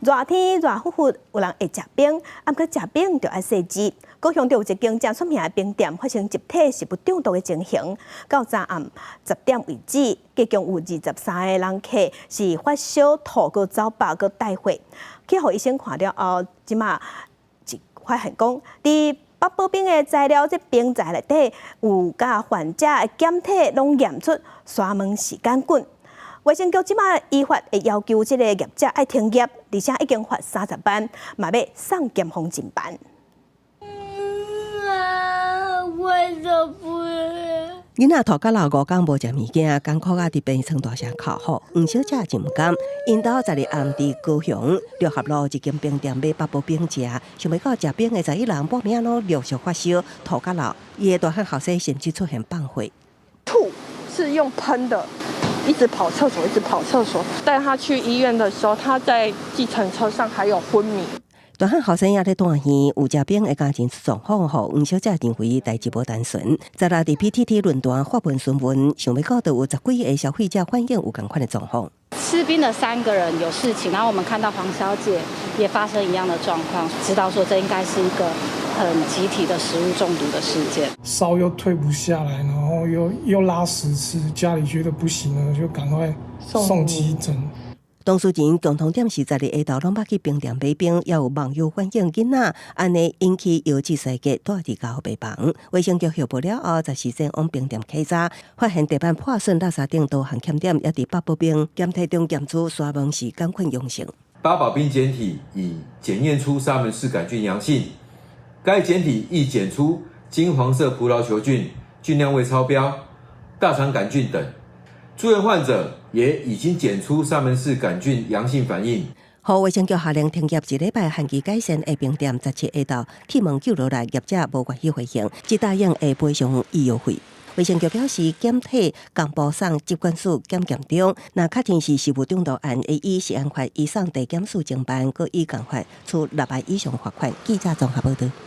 热天热乎乎，有人会食冰，毋过食冰就爱细致。高雄就有一间正出名的冰店发生集体食物中毒的情形，到昨暗10点为止，计共有23个人客是发烧、吐、个走饱、个带血。去互医生看了后，即马是发现讲，伫北保冰的材料，即冰材内底有甲患者的检体拢验出沙门氏杆菌。卫生局即马依法会要求即个业者爱停业，而且已经罚30万，嘛要送检方侦办。为什么？囡仔吐到老5天无食物件，艰苦啊伫病床大声哭吼。黄小姐真毋甘，因兜12暗伫高雄六合路一间冰店买北部冰食，想要到食冰的11人半夜咯陆续发烧，吐到老。伊的大汉后生甚至出现放血，吐是用喷的，一直跑厕所，一直跑厕所。带他去医院的时候，他在计程车上还有昏迷。大汉后生也咧断线，有食冰的家庭出状况后，黄小姐认为代志无单纯。昨日伫 PTT 论坛发文询问，想要到就有10几个消费者反映有同款的状况。吃冰的3个人有事情，然后我们看到黄小姐也发生一样的状况，知道说这应该是一个很集体的食物中毒的事件。烧又退不下来，然后又拉屎吃，家里觉得不行了，就赶快送急诊。当事人共同点是12下昼拢捌去冰店买冰，也有网友反映囡仔安尼引起腰子衰竭，住伫家病房。卫生局协报了后，在时间往冰店稽查，发现地板破损、垃圾顶多项欠点，也伫北部冰检体中检出沙门氏杆菌阳性。八宝冰检体已检验出沙门氏杆菌阳性，该检体亦检出金黄色葡萄球菌，菌量未超标，大肠杆菌等。住院患者也已经检出沙门氏杆菌阳性反应。互卫生局下令停业1礼拜，限期改善的冰店17下昼铁门9落来，业者无愿意回应，只答应会赔偿医药费。卫生局表示，检体公布送疾管署检验中，若确定是食物中毒案，会以食安法移送地检署侦办，搁以共罚处6万以上罚款。记者综合报道。